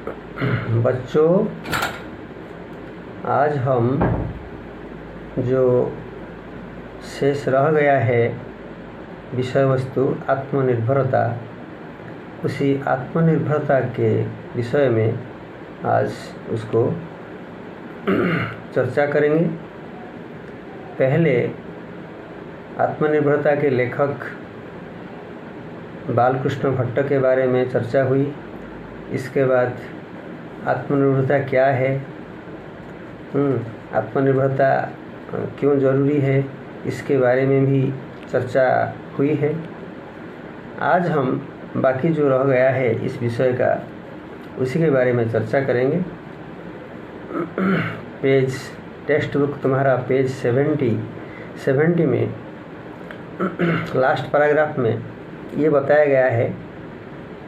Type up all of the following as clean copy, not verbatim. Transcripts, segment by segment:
बच्चों, आज हम जो शेष रह गया है विषय वस्तु आत्मनिर्भरता, उसी आत्मनिर्भरता के विषय में आज उसको चर्चा करेंगे। पहले आत्मनिर्भरता के लेखक बालकृष्ण भट्ट के बारे में चर्चा हुई। इसके बाद आत्मनिर्भरता क्या है, आत्मनिर्भरता क्यों ज़रूरी है, इसके बारे में भी चर्चा हुई है। आज हम बाकी जो रह गया है इस विषय का, उसी के बारे में चर्चा करेंगे। पेज टेक्स्ट बुक तुम्हारा पेज 70 में लास्ट पैराग्राफ में ये बताया गया है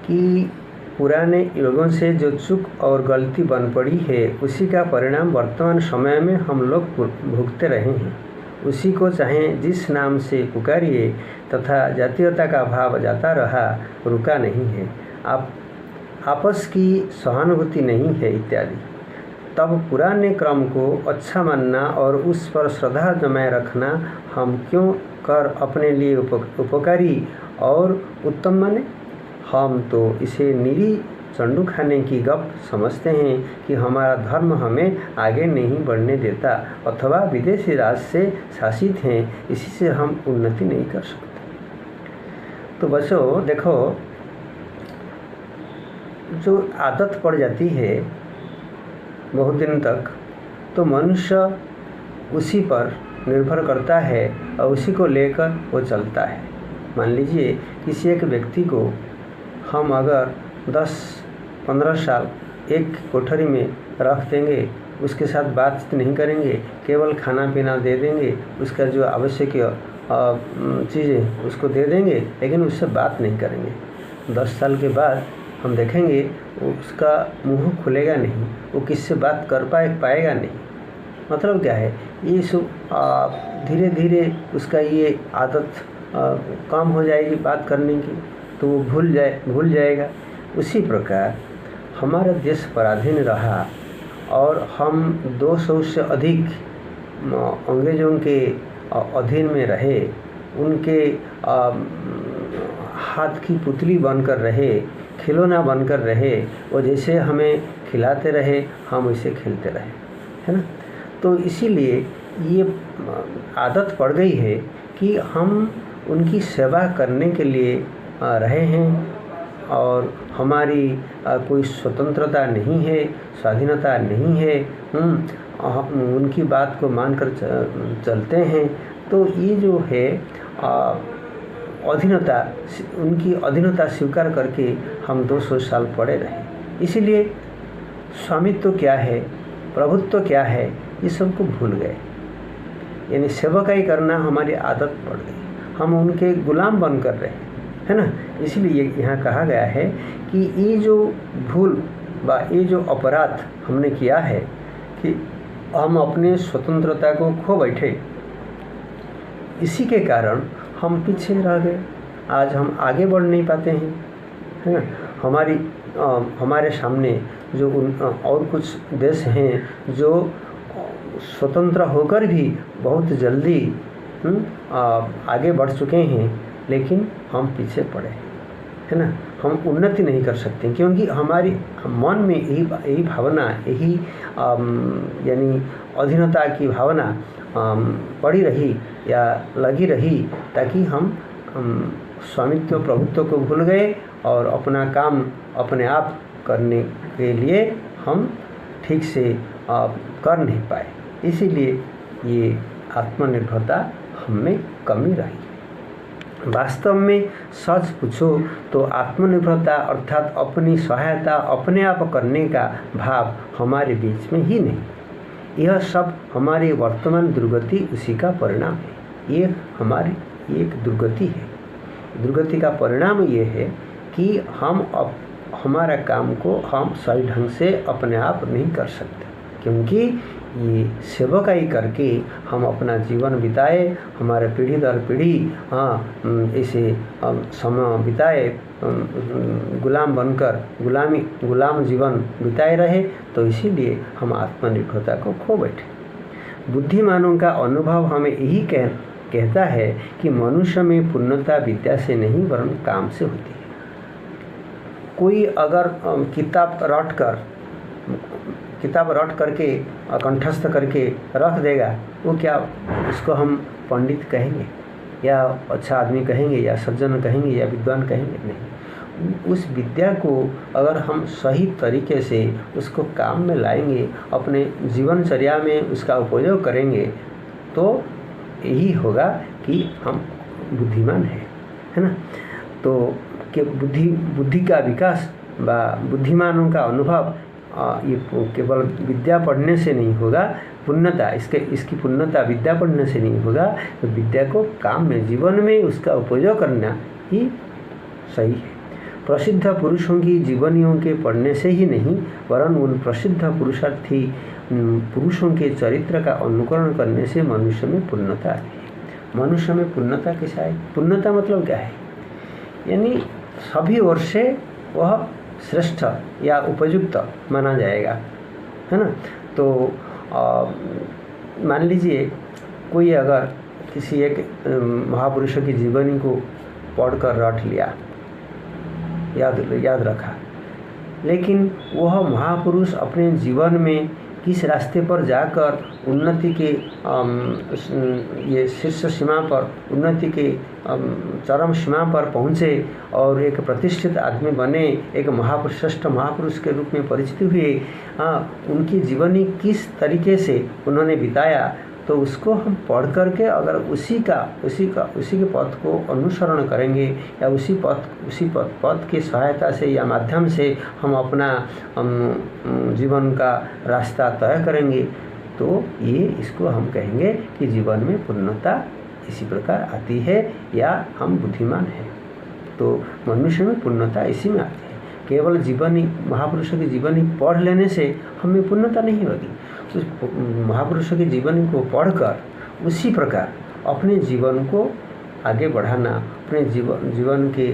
कि पुराने युगों से जो चूक और गलती बन पड़ी है, उसी का परिणाम वर्तमान समय में हम लोग भुगते रहे हैं। उसी को चाहे जिस नाम से पुकारिए तथा जातीयता का भाव जाता रहा, रुका नहीं है। आपस की सहानुभूति नहीं है इत्यादि। तब पुराने क्रम को अच्छा मानना और उस पर श्रद्धा जमाए रखना हम क्यों कर अपने लिए उपकारी और उत्तम माने? हम तो इसे निरी चंडू खाने की गप समझते हैं कि हमारा धर्म हमें आगे नहीं बढ़ने देता अथवा विदेशी राज से शासित हैं, इसी से हम उन्नति नहीं कर सकते। तो बच्चों देखो, जो आदत पड़ जाती है बहुत दिन तक, तो मनुष्य उसी पर निर्भर करता है और उसी को लेकर वो चलता है। मान लीजिए किसी एक व्यक्ति को हम अगर 10-15 साल एक कोठरी में रख देंगे, उसके साथ बातचीत नहीं करेंगे, केवल खाना पीना दे देंगे, उसका जो आवश्यक चीज़ें उसको दे देंगे, लेकिन उससे बात नहीं करेंगे। 10 साल के बाद हम देखेंगे उसका मुंह खुलेगा नहीं, वो किससे बात कर पाएगा नहीं। मतलब क्या है, ये सब धीरे धीरे उसका ये आदत कम हो जाएगी बात करने की, तो वो भूल जाएगा। उसी प्रकार हमारा देश पराधीन रहा और हम 200 से अधिक अंग्रेज़ों के अधीन में रहे, उनके हाथ की पुतली बनकर रहे, खिलौना बनकर रहे। वो जैसे हमें खिलाते रहे, हम वैसे खेलते रहे, है ना। तो इसीलिए ये आदत पड़ गई है कि हम उनकी सेवा करने के लिए रहे हैं और हमारी कोई स्वतंत्रता नहीं है, स्वाधीनता नहीं है। उनकी बात को मानकर चलते हैं। तो ये जो है अधीनता, उनकी अधीनता स्वीकार करके हम 200 साल पड़े रहे। इसीलिए स्वामित्व क्या है, प्रभुत्व क्या है, ये सबको भूल गए। यानी सेवकाई करना हमारी आदत पड़ गई, हम उनके गुलाम बनकर रहे, है ना। इसलिए यहाँ कहा गया है कि ये जो भूल व ये जो अपराध हमने किया है कि हम अपने स्वतंत्रता को खो बैठे, इसी के कारण हम पीछे रह गए। आज हम आगे बढ़ नहीं पाते हैं, है ना। हमारे सामने जो और कुछ देश हैं जो स्वतंत्र होकर भी बहुत जल्दी आगे बढ़ चुके हैं, लेकिन हम पीछे पड़े, है ना। हम उन्नति नहीं कर सकते क्योंकि हमारी मन में यही भावना, यही यानी अधीनता की भावना पड़ी रही या लगी रही, ताकि हम स्वामित्व प्रभुत्व को भूल गए और अपना काम अपने आप करने के लिए हम ठीक से कर नहीं पाए। इसीलिए ये आत्मनिर्भरता हमें कमी रही। वास्तव में सच पूछो तो आत्मनिर्भरता अर्थात अपनी सहायता अपने आप करने का भाव हमारे बीच में ही नहीं। यह सब हमारी वर्तमान दुर्गति उसी का परिणाम है। ये हमारी एक दुर्गति है। दुर्गति का परिणाम ये है कि हम हमारा काम को हम सही ढंग से अपने आप नहीं कर सकते। क्योंकि ये सेवकाई करके हम अपना जीवन बिताए, हमारे पीढ़ी दर पीढ़ी ऐसे समय बिताए, गुलाम बनकर गुलाम जीवन बिताए रहे, तो इसीलिए हम आत्मनिर्भरता को खो बैठे। बुद्धिमानों का अनुभव हमें यही कहता है कि मनुष्य में पूर्णता विद्या से नहीं वरन काम से होती है। कोई अगर किताब रट करके कंठस्थ करके रख देगा, वो क्या उसको हम पंडित कहेंगे या अच्छा आदमी कहेंगे या सज्जन कहेंगे या विद्वान कहेंगे? नहीं। उस विद्या को अगर हम सही तरीके से उसको काम में लाएंगे, अपने जीवनचर्या में उसका उपयोग करेंगे, तो यही होगा कि हम बुद्धिमान हैं, है ना। तो कि बुद्धि का विकास व बुद्धिमानों का अनुभव ये केवल विद्या पढ़ने से नहीं होगा, पूर्णता इसकी पूर्णता विद्या पढ़ने से नहीं होगा, तो विद्या को काम में जीवन में उसका उपयोग करना ही सही है। प्रसिद्ध पुरुषों की जीवनियों के पढ़ने से ही नहीं वरन उन प्रसिद्ध पुरुषार्थी पुरुषों के चरित्र का अनुकरण करने से मनुष्य में पूर्णता आती है। मनुष्य में पूर्णता कैसा है? पूर्णता मतलब क्या है? यानी सभी ओर से वह श्रेष्ठ या उपयुक्त माना जाएगा, है ना। तो मान लीजिए कोई अगर किसी एक महापुरुषों की जीवनी को पढ़कर रट लिया, याद रखा, लेकिन वह महापुरुष अपने जीवन में किस रास्ते पर जाकर उन्नति के ये शीर्ष सीमा पर, उन्नति के चरम सीमा पर पहुँचे और एक प्रतिष्ठित आदमी बने, एक श्रेष्ठ महापुरुष के रूप में परिचित हुए, उनकी जीवनी किस तरीके से उन्होंने बिताया, तो उसको हम पढ़ करके अगर उसी के पथ को अनुसरण करेंगे या उसी पथ की सहायता से या माध्यम से हम अपना जीवन का रास्ता तय करेंगे, तो इसको हम कहेंगे कि जीवन में पूर्णता इसी प्रकार आती है या हम बुद्धिमान हैं। तो मनुष्य में पूर्णता इसी में आती है। केवल जीवनी महापुरुषों की जीवनी पढ़ लेने से हमें पूर्णता नहीं होगी। उस महापुरुषों की जीवनी को पढ़कर उसी प्रकार अपने जीवन को आगे बढ़ाना, अपने जीवन के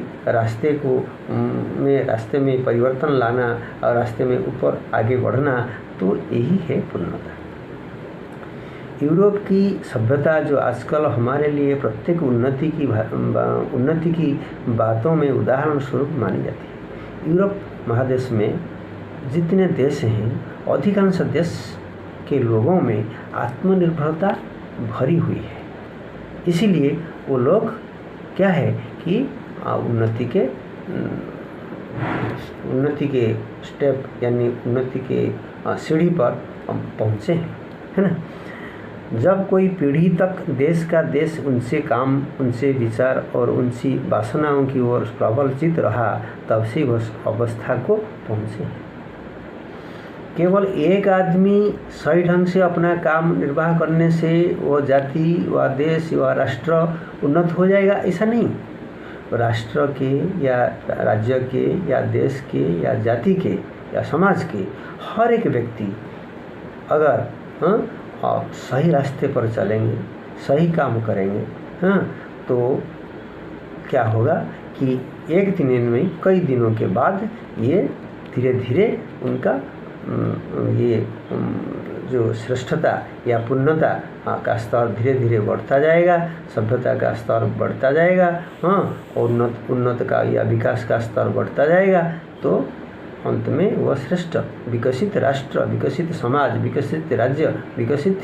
रास्ते में परिवर्तन लाना और रास्ते में ऊपर आगे बढ़ना, तो यही है पूर्णता। यूरोप की सभ्यता जो आजकल हमारे लिए प्रत्येक उन्नति की बातों में उदाहरण स्वरूप मानी जाती है। यूरोप महादेश में जितने देश हैं, अधिकांश देश के लोगों में आत्मनिर्भरता भरी हुई है। इसीलिए वो लोग क्या है कि उन्नति के स्टेप यानी उन्नति के सीढ़ी पर पहुँचे हैं, है ना। जब कोई पीढ़ी तक देश का देश उनसे काम, उनसे विचार और उनसी वासनाओं की ओर प्रबलचित रहा, तब से उस अवस्था को पहुँचे हैं। केवल एक आदमी सही ढंग से अपना काम निर्वाह करने से वह जाति व देश व राष्ट्र उन्नत हो जाएगा, ऐसा नहीं। राष्ट्र के या राज्य के या देश के या जाति के या समाज के हर एक व्यक्ति अगर आप सही रास्ते पर चलेंगे, सही काम करेंगे, तो क्या होगा कि एक दिन में कई दिनों के बाद ये धीरे धीरे उनका ये जो श्रेष्ठता या पूर्णता का स्तर धीरे धीरे बढ़ता जाएगा, सभ्यता का स्तर बढ़ता जाएगा, उन्नत का या विकास का स्तर बढ़ता जाएगा, तो अंत में वह श्रेष्ठ विकसित राष्ट्र, विकसित समाज, विकसित राज्य, विकसित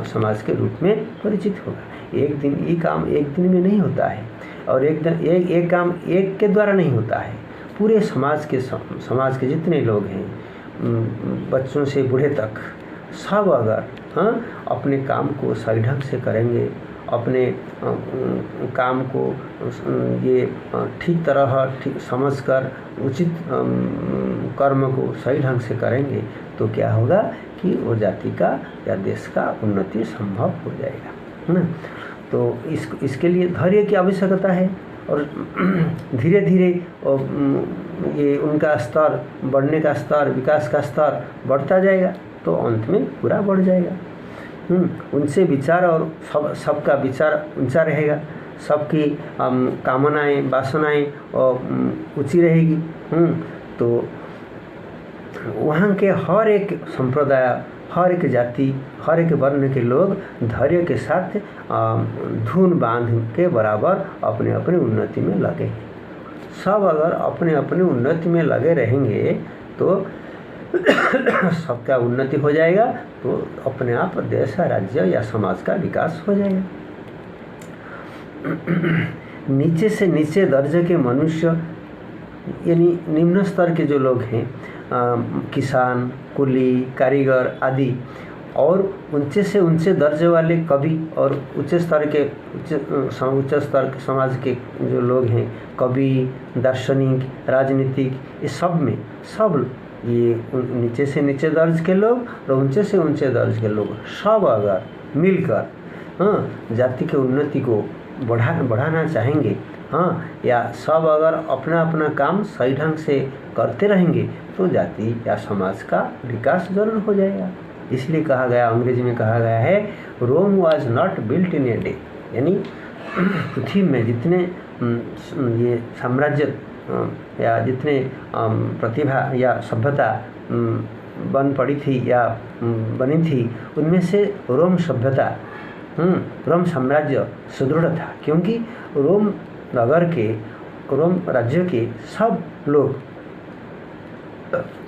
समाज के रूप में परिचित होगा। एक दिन ये काम एक दिन में नहीं होता है और एक काम एक के द्वारा नहीं होता है। पूरे समाज के जितने लोग हैं, बच्चों से बूढ़े तक, सब अगर अपने काम को सही ढंग से करेंगे, अपने काम को ये ठीक समझकर उचित कर्म को सही ढंग से करेंगे, तो क्या होगा कि वो जाति का या देश का उन्नति संभव हो जाएगा, है ना। तो इसके लिए धैर्य की आवश्यकता है और धीरे धीरे ये उनका स्तर बढ़ने का स्तर, विकास का स्तर बढ़ता जाएगा। तो अंत में पूरा बढ़ जाएगा। उनसे विचार और सबका विचार ऊंचा रहेगा, सबकी कामनाएं वासनाएं ऊंची रहेगी। तो वहाँ के हर एक संप्रदाय, हर एक जाति, हर एक वर्ण के लोग धैर्य के साथ धुन बांध के बराबर अपने अपने उन्नति में लगे। सब अगर अपने अपने उन्नति में लगे रहेंगे तो सबका उन्नति हो जाएगा, तो अपने आप देश, राज्य या समाज का विकास हो जाएगा। नीचे से नीचे दर्जे के मनुष्य यानी निम्न स्तर के जो लोग हैं, किसान, कुली, कारीगर आदि, और ऊंचे से ऊंचे दर्जे वाले कवि और उच्च स्तर के उच्च स्तर के समाज के जो लोग हैं, कवि, दार्शनिक, राजनीतिक, ये सब में सब ये नीचे से नीचे दर्ज के लोग और ऊंचे से ऊंचे दर्ज के लोग सब अगर मिलकर जाति के उन्नति को बढ़ाना चाहेंगे, या सब अगर अपना अपना काम सही ढंग से करते रहेंगे, तो जाति या समाज का विकास जरूर हो जाएगा। इसलिए कहा गया, अंग्रेजी में कहा गया है, Rome was not built in a day. यानी पृथ्वी में जितने ये साम्राज्य या जितने प्रतिभा या सभ्यता बन पड़ी थी या बनी थी, उनमें से रोम सभ्यता, रोम साम्राज्य सुदृढ़ था, क्योंकि रोम नगर के, रोम राज्य के सब लोग,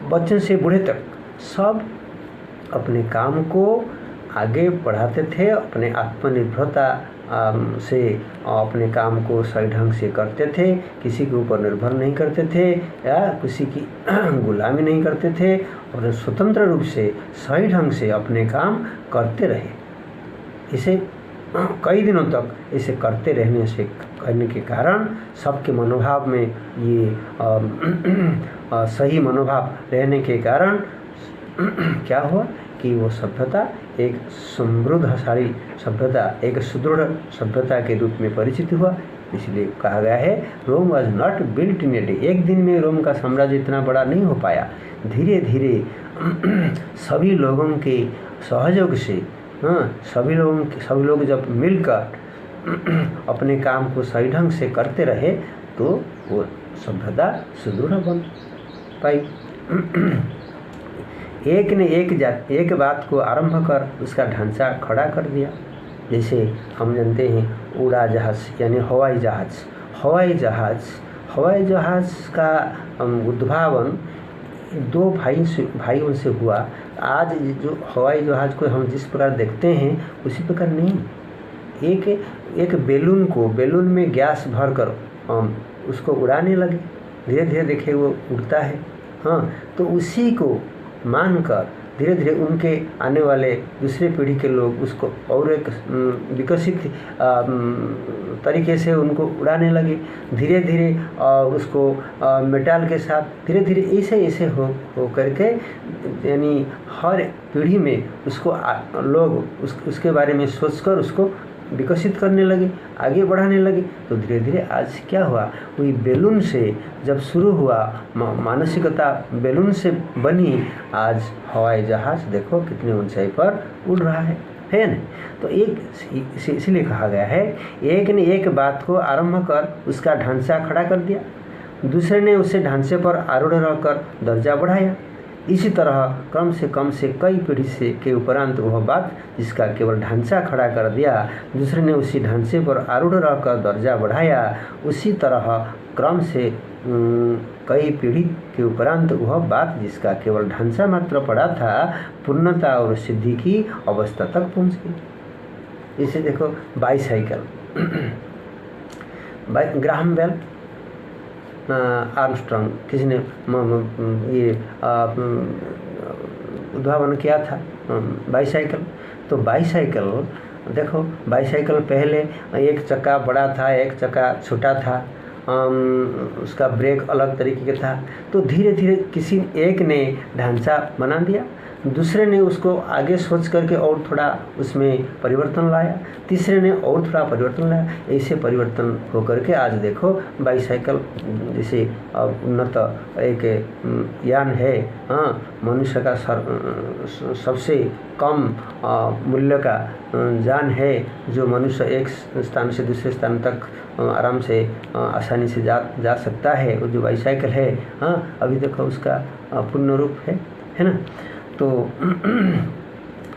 बच्चों से बूढ़े तक, सब अपने काम को आगे बढ़ाते थे, अपने आत्मनिर्भरता से अपने काम को सही ढंग से करते थे, किसी के ऊपर निर्भर नहीं करते थे या किसी की गुलामी नहीं करते थे, और स्वतंत्र रूप से सही ढंग से अपने काम करते रहे। इसे कई दिनों तक इसे करने के कारण सबके मनोभाव में ये सही मनोभाव रहने के कारण क्या हुआ कि वो सभ्यता एक समृद्धशाली सभ्यता, एक सुदृढ़ सभ्यता के रूप में परिचित हुआ। इसलिए कहा गया है, Rome was not built in a day. एक दिन में रोम का साम्राज्य इतना बड़ा नहीं हो पाया, धीरे धीरे सभी लोगों के सहयोग से, सभी लोग जब मिलकर अपने काम को सही ढंग से करते रहे, तो वो सभ्यता सुदृढ़ बन पाई। एक ने एक बात को आरंभ कर उसका ढांचा खड़ा कर दिया। जैसे हम जानते हैं उड़ा जहाज यानी हवाई जहाज का उद्भावन दो भाइयों से हुआ। आज जो हवाई जहाज को हम जिस प्रकार देखते हैं उसी प्रकार नहीं, एक बैलून में गैस भरकर उसको उड़ाने लगे, धीरे धीरे देखे वो उड़ता है। तो उसी को मानकर धीरे धीरे उनके आने वाले दूसरे पीढ़ी के लोग उसको और एक विकसित तरीके से उनको उड़ाने लगे, धीरे धीरे उसको मेटल के साथ धीरे धीरे ऐसे हो करके, यानी हर पीढ़ी में उसको लोग उसके बारे में सोचकर उसको विकसित करने लगे, आगे बढ़ाने लगे। तो धीरे धीरे आज क्या हुआ, वही बैलून से जब शुरू हुआ, मानसिकता बैलून से बनी, आज हवाई जहाज देखो कितनी ऊंचाई पर उड़ रहा है ना। तो इसलिए कहा गया है, एक ने एक बात को आरंभ कर उसका ढांचा खड़ा कर दिया, दूसरे ने उसे ढांचे पर आरूढ़ रहकर दर्जा बढ़ाया। इसी तरह कम से कई पीढ़ी से के उपरांत वह बात जिसका केवल ढांचा खड़ा कर दिया, दूसरे ने उसी ढांचे पर आरूढ़ रहकर दर्जा बढ़ाया। उसी तरह क्रम से कई पीढ़ी के उपरांत वह बात जिसका केवल ढांचा मात्र पड़ा था, पूर्णता और सिद्धि की अवस्था तक पहुँच गई। इसे देखो बाईसाइकिल, ग्राहम बेल, आर्मस्ट्रॉन्ग, किसी ने ये उद्भावन किया था बाईसाइकिल। तो बाईसाइकिल देखो, बाईसाइकिल पहले एक चक्का बड़ा था, एक चक्का छोटा था, उसका ब्रेक अलग तरीके का था। तो धीरे धीरे किसी एक ने ढांचा बना दिया, दूसरे ने उसको आगे सोच करके और थोड़ा उसमें परिवर्तन लाया, तीसरे ने और थोड़ा परिवर्तन लाया। ऐसे परिवर्तन होकर के आज देखो बाईसाइकिल जैसे उन्नत एक यान है। हाँ, मनुष्य का सबसे कम मूल्य का यान है, जो मनुष्य एक स्थान से दूसरे स्थान तक आराम से आसानी से जा सकता है, वो जो बाईसाइकिल है। हाँ, अभी देखो उसका पूर्ण रूप है ना। तो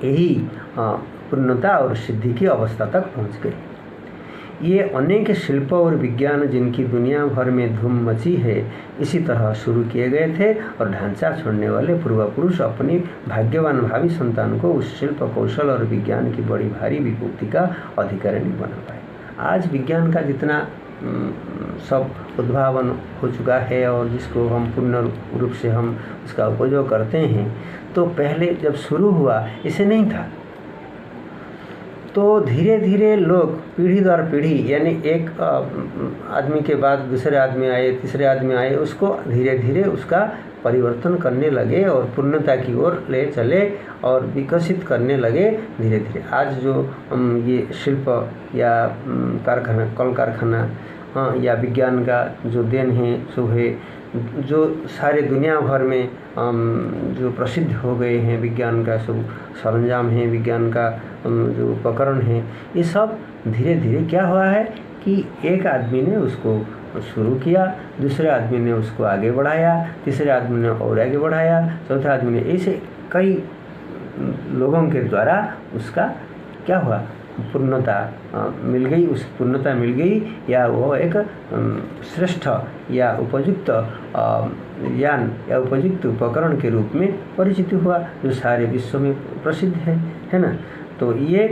यही पूर्णता और सिद्धि की अवस्था तक पहुंच गई। ये अनेक शिल्प और विज्ञान जिनकी दुनिया भर में धूम मची है, इसी तरह शुरू किए गए थे और ढांचा छोड़ने वाले पूर्व पुरुष अपनी भाग्यवान भावी संतान को उस शिल्प कौशल और विज्ञान की बड़ी भारी विभूति का अधिकारी नहीं बना पाए। आज विज्ञान का जितना सब उद्भावन हो चुका है और जिसको हम पूर्ण रूप से हम उसका उपयोग करते हैं, तो पहले जब शुरू हुआ इसे नहीं था। तो धीरे धीरे लोग पीढ़ी दर पीढ़ी, यानी एक आदमी के बाद दूसरे आदमी आए, तीसरे आदमी आए, उसको धीरे धीरे उसका परिवर्तन करने लगे और पूर्णता की ओर ले चले और विकसित करने लगे धीरे धीरे। आज जो ये शिल्प या कारखाना, कल कारखाना, हाँ, या विज्ञान का जो देन है सो है, जो सारे दुनिया भर में जो प्रसिद्ध हो गए हैं, विज्ञान का सब सरंजाम है, विज्ञान का जो उपकरण है, ये सब धीरे धीरे क्या हुआ है कि एक आदमी ने उसको शुरू किया, दूसरे आदमी ने उसको आगे बढ़ाया, तीसरे आदमी ने और आगे बढ़ाया, चौथे आदमी ने, ऐसे कई लोगों के द्वारा उसका क्या हुआ, पूर्णता मिल गई। उस पूर्णता मिल गई या वो एक श्रेष्ठ या उपयुक्त यान या उपयुक्त उपकरण के रूप में परिचित हुआ, जो सारे विश्व में प्रसिद्ध है ना। तो ये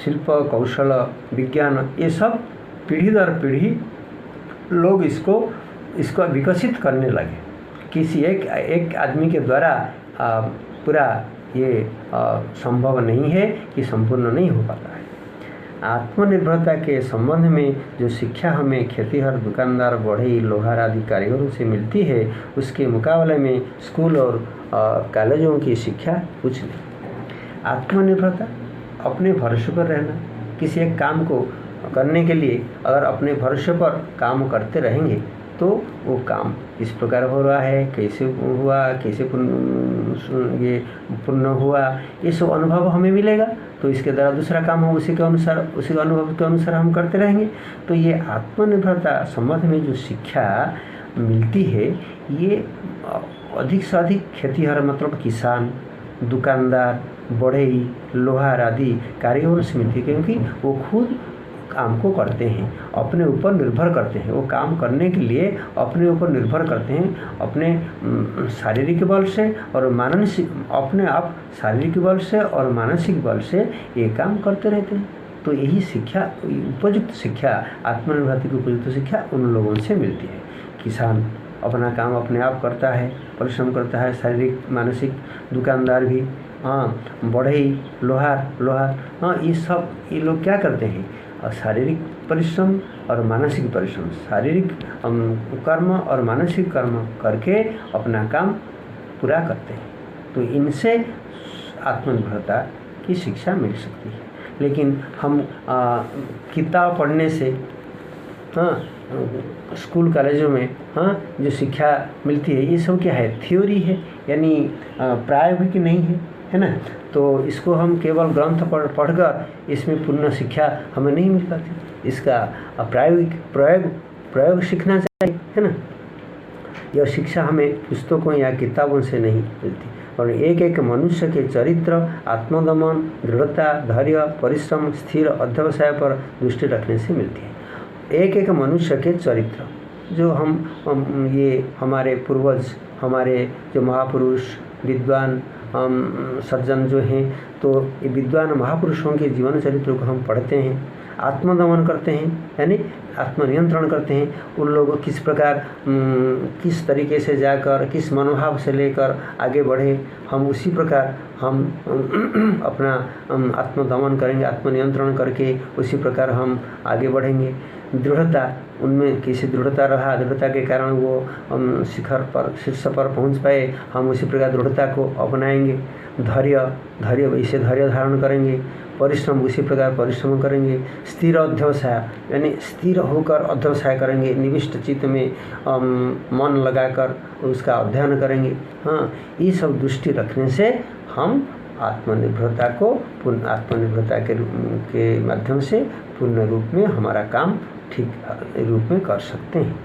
शिल्प कौशल विज्ञान, ये सब पीढ़ी दर पीढ़ी लोग इसको विकसित करने लगे। किसी एक आदमी के द्वारा पूरा ये संभव नहीं है कि संपूर्ण नहीं हो पाता है। आत्मनिर्भरता के संबंध में जो शिक्षा हमें खेतीहर, दुकानदार, बढ़ई, लोहार आदि कारीगरों से मिलती है, उसके मुकाबले में स्कूल और कॉलेजों की शिक्षा कुछ नहीं। आत्मनिर्भरता अपने भरोसे पर रहना। किसी एक काम को करने के लिए अगर अपने भरोसे पर काम करते रहेंगे तो वो काम इस प्रकार हो रहा है, कैसे हुआ, कैसे ये पूर्ण हुआ, ये सब अनुभव हमें मिलेगा। तो इसके द्वारा दूसरा काम हो उसी के अनुसार, उसी अनुभव के अनुसार हम करते रहेंगे। तो ये आत्मनिर्भरता संबंध में जो शिक्षा मिलती है, ये अधिक से अधिक खेतीहर मतलब किसान, दुकानदार, बढ़ई, लोहार आदि कारीगरों से मिलती है, क्योंकि वो खुद काम को करते हैं, अपने ऊपर निर्भर करते हैं। वो काम करने के लिए अपने ऊपर निर्भर करते हैं, अपने शारीरिक बल से और मानसिक, अपने आप शारीरिक बल से और मानसिक बल से ये काम करते रहते हैं। तो यही शिक्षा, उपयुक्त शिक्षा, आत्मनिर्भरता की उपयुक्त शिक्षा उन लोगों से मिलती है। किसान अपना काम अपने आप करता है, परिश्रम करता है, शारीरिक मानसिक, दुकानदार भी, हाँ, बढ़ई, लोहार, हाँ, ये लोग क्या करते हैं, शारीरिक परिश्रम और मानसिक परिश्रम, शारीरिक कर्म और मानसिक कर्म करके अपना काम पूरा करते हैं। तो इनसे आत्मनिर्भरता की शिक्षा मिल सकती है। लेकिन हम किताब पढ़ने से, हाँ, स्कूल कॉलेजों में, हाँ, जो शिक्षा मिलती है ये सब क्या है, थ्योरी है, यानी प्रायोगिक नहीं है ना। तो इसको हम केवल ग्रंथ पढ़कर इसमें पूर्ण शिक्षा हमें नहीं मिल पाती। इसका प्रायोगिक प्रयोग सीखना चाहिए, है ना। यह शिक्षा हमें पुस्तकों या किताबों से नहीं मिलती, और एक एक मनुष्य के चरित्र, आत्मदमन, दृढ़ता, धैर्य, परिश्रम, स्थिर अध्यवसाय पर दृष्टि रखने से मिलती है। एक एक मनुष्य के चरित्र, जो हम ये हमारे पूर्वज, हमारे जो महापुरुष, विद्वान सज्जन जो हैं, तो ये विद्वान महापुरुषों के जीवन चरित्र को हम पढ़ते हैं, आत्मदमन करते हैं, यानी आत्मनियंत्रण करते हैं। उन लोग किस प्रकार, किस तरीके से जाकर, किस मनोभाव से लेकर आगे बढ़े, हम उसी प्रकार हम अपना आत्मदमन करेंगे, आत्मनियंत्रण करके उसी प्रकार हम आगे बढ़ेंगे। दृढ़ता, उनमें कैसी दृढ़ता रहा, दृढ़ता के कारण वो हम शीर्ष पर पहुंच पाए, हम उसी प्रकार दृढ़ता को अपनाएंगे। धैर्य वैसे धैर्य धारण करेंगे, परिश्रम उसी प्रकार परिश्रम करेंगे, स्थिर अध्यवसाय यानी स्थिर होकर अध्यवसाय करेंगे, निविष्ट चित्त में मन लगाकर उसका अध्ययन करेंगे। हाँ, ये सब दृष्टि रखने से हम आत्मनिर्भरता को आत्मनिर्भरता के माध्यम से पूर्ण रूप में हमारा काम ठीक रूप में कर सकते हैं।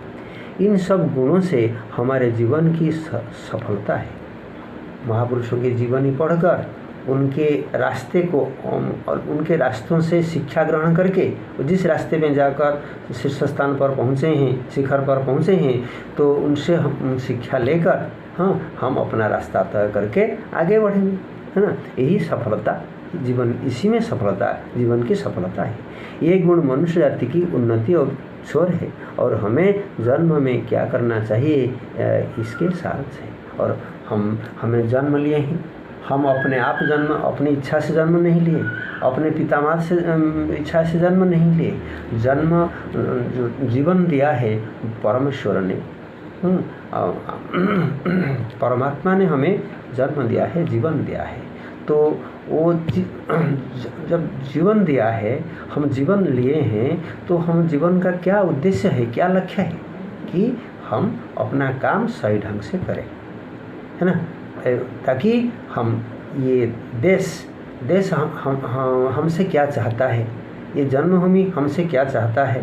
इन सब गुणों से हमारे जीवन की सफलता है। महापुरुषों के जीवनी पढ़कर उनके रास्ते को और उनके रास्तों से शिक्षा ग्रहण करके जिस रास्ते में जाकर शीर्ष स्थान पर पहुँचे हैं, शिखर पर पहुँचे हैं, तो उनसे हम शिक्षा लेकर हम अपना रास्ता तय करके आगे बढ़ेंगे, है ना। यही सफलता जीवन, इसी में सफलता जीवन की सफलता है। ये गुण मनुष्य जाति की उन्नति और छोर है और हमें जन्म में क्या करना चाहिए इसके साथ है। और हमें जन्म लिए हैं, हम अपने आप जन्म अपनी इच्छा से जन्म नहीं लिए, अपने पितामाता से इच्छा से जन्म नहीं लिए। जन्म जो जीवन दिया है परमेश्वर ने, परमात्मा ने हमें जन्म दिया है, जीवन दिया है। तो वो जब जीवन दिया है, हम जीवन लिए हैं, तो हम जीवन का क्या उद्देश्य है, क्या लक्ष्य है कि हम अपना काम सही ढंग से करें, है ना, ताकि हम ये देश हमसे क्या चाहता है, ये जन्मभूमि हमसे क्या चाहता है,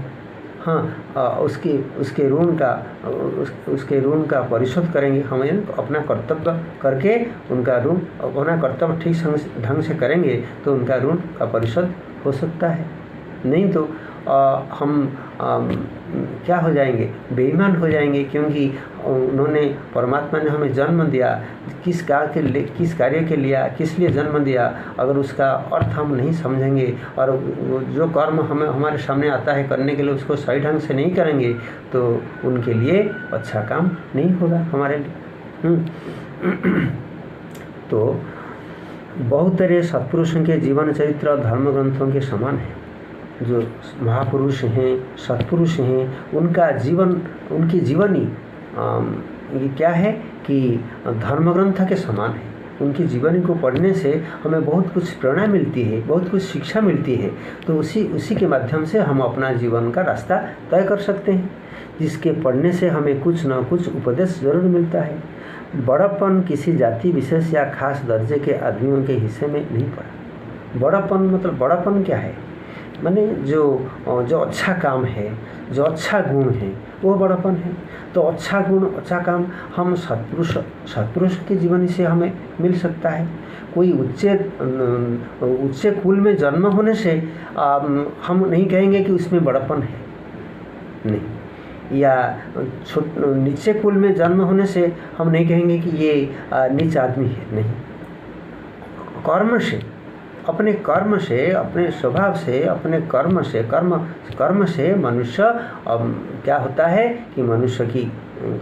उसके ऋण का परिशोध करेंगे। हम अपना कर्तव्य करके उनका ऋण, अपना कर्तव्य ठीक ढंग से करेंगे तो उनका ऋण का परिशोध हो सकता है। नहीं तो हम क्या हो जाएंगे, बेईमान हो जाएंगे, क्योंकि उन्होंने परमात्मा ने हमें जन्म दिया, किस कार्य के लिए, किस लिए जन्म दिया, अगर उसका अर्थ हम नहीं समझेंगे और जो कर्म हमारे सामने आता है करने के लिए उसको सही ढंग से नहीं करेंगे तो उनके लिए अच्छा काम नहीं होगा हमारे लिए। तो बहुत तरह सत्पुरुषों के जीवन चरित्र और धर्म ग्रंथों के समान है। जो महापुरुष हैं, सत्पुरुष हैं, उनका जीवन, उनकी जीवनी ये क्या है कि धर्म ग्रंथ के समान है। उनकी जीवनी को पढ़ने से हमें बहुत कुछ प्रेरणा मिलती है, बहुत कुछ शिक्षा मिलती है। तो उसी के माध्यम से हम अपना जीवन का रास्ता तय कर सकते हैं, जिसके पढ़ने से हमें कुछ न कुछ उपदेश जरूर मिलता है। बड़प्पन किसी जाति विशेष या खास दर्जे के आदमियों के हिस्से में नहीं पड़ा। बड़प्पन मतलब बड़प्पन क्या है, माने जो अच्छा काम है, जो अच्छा गुण है, वो बड़प्पन है। तो अच्छा गुण, अच्छा काम हम सत्पुरुष के जीवन से हमें मिल सकता है। कोई उच्च कुल में जन्म होने से हम नहीं कहेंगे कि उसमें बड़प्पन है, नहीं। या नीचे कुल में जन्म होने से हम नहीं कहेंगे कि ये नीच आदमी है, नहीं। कर्म से, अपने कर्म से, अपने स्वभाव से, अपने कर्म से मनुष्य क्या होता है कि मनुष्य की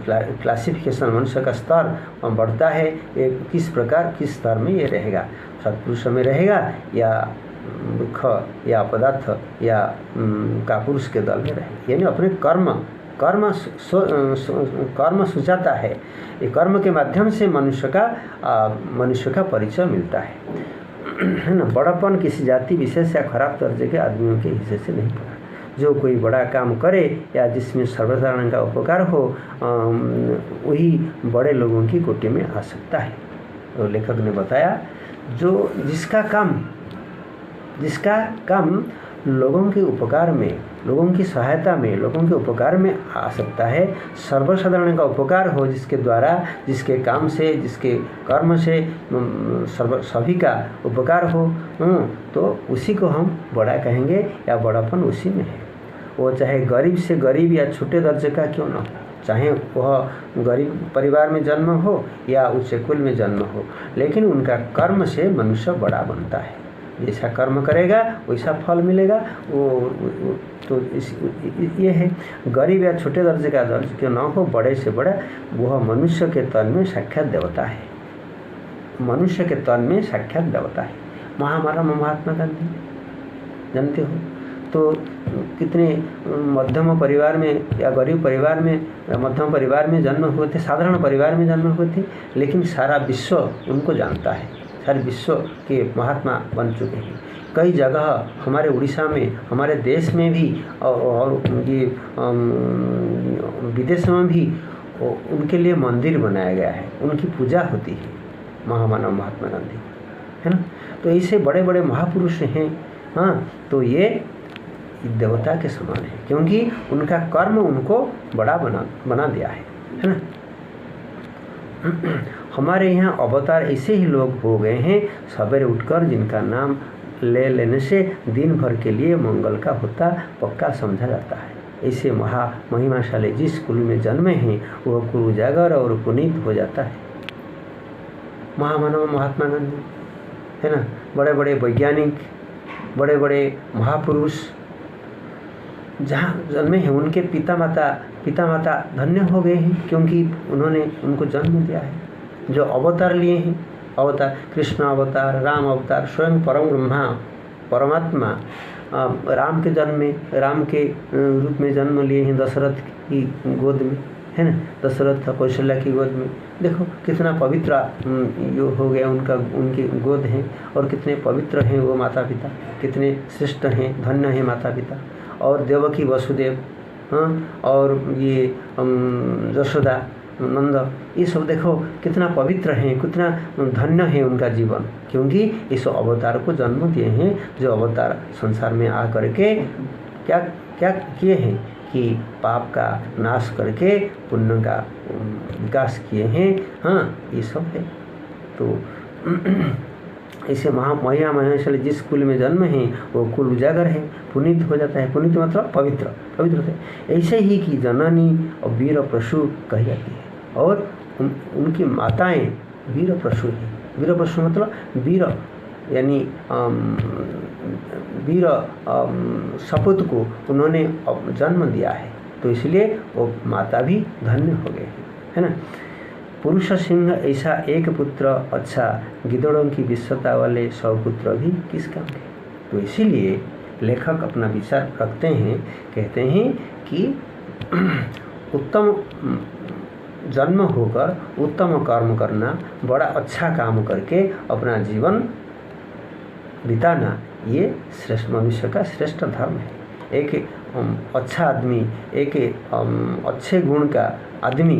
क्लासिफिकेशन, मनुष्य का स्तर बढ़ता है। किस प्रकार, किस स्तर में ये रहेगा, सत्पुरुष में रहेगा या दुख या पदार्थ या कापुरुष के दल में रहेगा। यानी अपने कर्म सुझाता है। ये कर्म के माध्यम से मनुष्य का परिचय मिलता है ना। बड़प्पन किसी जाति विशेष या खराब दर्जे के आदमियों के हिस्से से नहीं पड़ा। जो कोई बड़ा काम करे या जिसमें सर्वसाधारण का उपकार हो, वही बड़े लोगों की कोटि में आ सकता है। तो लेखक ने बताया जिसका काम लोगों के उपकार में, लोगों की सहायता में, लोगों के उपकार में आ सकता है, सर्वसाधारण का उपकार हो, जिसके द्वारा, जिसके काम से, जिसके कर्म से सभी का उपकार हो, तो उसी को हम बड़ा कहेंगे या बड़ापन उसी में है। वो चाहे गरीब से गरीब या छोटे दर्जे का क्यों ना हो, चाहे वह गरीब परिवार में जन्म हो या उच्च कुल में जन्म हो, लेकिन उनका कर्म से मनुष्य बड़ा बनता है। जैसा कर्म करेगा वैसा फल मिलेगा। तो ये है, गरीब या छोटे दर्जे का दर्ज क्यों ना हो, बड़े से बड़ा वह मनुष्य के तन में साक्षात देवता है। मनुष्य के तन में साक्षात देवता है। हमारा महात्मा गांधी जानते हो, तो कितने मध्यम परिवार में या गरीब परिवार में या मध्यम परिवार में जन्म हुए थे, साधारण परिवार में जन्म हुए थे, लेकिन सारा विश्व उनको जानता है। सारे विश्व के महात्मा बन चुके हैं। कई जगह हमारे उड़ीसा में, हमारे देश में भी और ये विदेश में भी उनके लिए मंदिर बनाया गया है, उनकी पूजा होती है, महामानव महात्मा गांधी, है ना। तो ऐसे बड़े बड़े महापुरुष हैं। हाँ, तो ये देवता के समान है, क्योंकि उनका कर्म उनको बड़ा बना दिया है ना। हमारे यहाँ अवतार ऐसे ही लोग हो गए हैं, सवेरे उठकर जिनका नाम ले लेने से दिन भर के लिए मंगल का होता पक्का समझा जाता है। ऐसे महिमाशाली जिस कुल में जन्मे हैं वह कुल उजागर और पुनीत हो जाता है। महामानव महात्मा गांधी, है ना, बड़े बड़े वैज्ञानिक, बड़े बड़े महापुरुष जहाँ जन्मे हैं उनके पिता माता धन्य हो गए हैं, क्योंकि उन्होंने उनको जन्म दिया है। जो अवतार लिए हैं, अवतार कृष्ण अवतार, राम अवतार, स्वयं परम ब्रह्मा परमात्मा राम के जन्म में, राम के रूप में जन्म लिए हैं दशरथ की गोद में, है ना, दशरथ कौशल्या की गोद में। देखो कितना पवित्र यो हो गया उनकी गोद हैं, और कितने पवित्र हैं वो माता पिता, कितने श्रेष्ठ हैं, धन्य हैं माता पिता। और देवकी वसुदेव, हाँ, और ये यशोदा नंद, ये सब देखो कितना पवित्र हैं, कितना धन्य है उनका जीवन, क्योंकि इस अवतार को जन्म दिए हैं। जो अवतार संसार में आ करके क्या क्या किए हैं कि पाप का नाश करके पुण्य का विकास किए हैं। हाँ, ये सब है। तो ऐसे महिमाशाली जिस कुल में जन्म है वो कुल उजागर है, पुनीत हो जाता है। पुनीत मतलब पवित्र होता है। ऐसे ही कि जननी और वीर प्रसु कही जाती है, और उनकी माताएं वीर प्रसु हैं। वीर प्रसु मतलब वीर, यानी वीर सपूत को उन्होंने जन्म दिया है, तो इसलिए वो माता भी धन्य हो गए, है ना। पुरुष सिंह ऐसा एक पुत्र अच्छा, गिदड़ों की विश्वता वाले 100 पुत्र भी किस काम के। तो इसीलिए लेखक अपना विचार रखते हैं, कहते हैं कि उत्तम जन्म होकर उत्तम कर्म करना, बड़ा अच्छा काम करके अपना जीवन बिताना, ये श्रेष्ठ मनुष्य का श्रेष्ठ धर्म है। एक अच्छा आदमी, एक अच्छे गुण का आदमी,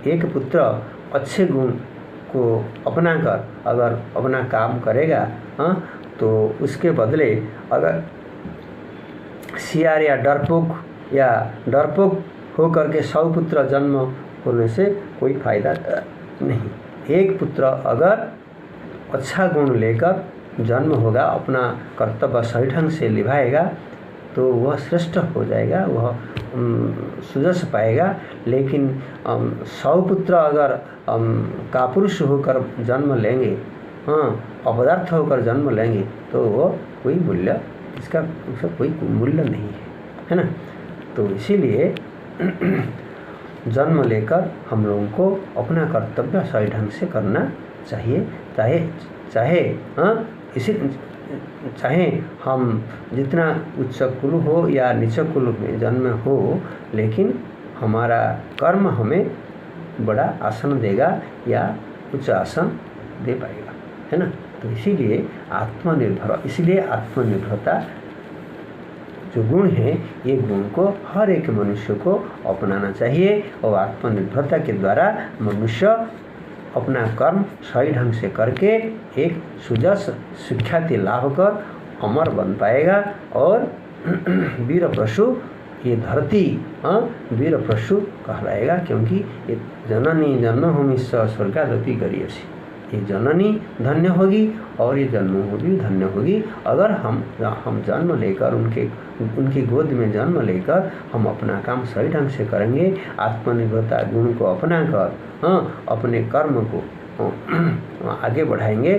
एक पुत्र अच्छे गुण को अपनाकर अगर अपना काम करेगा, हाँ, तो उसके बदले अगर सियार या डरपोक हो करके 100 पुत्र जन्म होने से कोई फायदा नहीं। एक पुत्र अगर अच्छा गुण लेकर जन्म होगा, अपना कर्तव्य सही ढंग से निभाएगा, तो वह श्रेष्ठ हो जाएगा, वह सुजस पाएगा। लेकिन 100 पुत्र अगर कापुरुष होकर जन्म लेंगे, हाँ, अपदार्थ होकर जन्म लेंगे, तो वो कोई मूल्य, उसका कोई मूल्य नहीं है ना। तो इसीलिए जन्म लेकर हम लोगों को अपना कर्तव्य सही ढंग से करना चाहिए। चाहे हम जितना उच्च कुल हो या नीच कुल में जन्म हो, लेकिन हमारा कर्म हमें बड़ा आसन देगा या उच्च आसन दे पाएगा, है ना। तो इसीलिए आत्मनिर्भरता जो गुण है, ये गुण को हर एक मनुष्य को अपनाना चाहिए, और आत्मनिर्भरता के द्वारा मनुष्य अपना कर्म सही ढंग से करके एक सुजस सुख्याति लाभ कर अमर बन पाएगा। और वीर प्रसु, ये धरती वीर प्रसु कहलाएगा, क्योंकि ये जननी जन्मभूमि स्वर्गादपि गरीयसी, ये जननी धन्य होगी और ये जन्मभूमि धन्य होगी अगर हम जन्म लेकर उनकी गोद में जन्म लेकर हम अपना काम सही ढंग से करेंगे, आत्मनिर्भरता गुण को अपना कर अपने कर्म को आगे बढ़ाएंगे।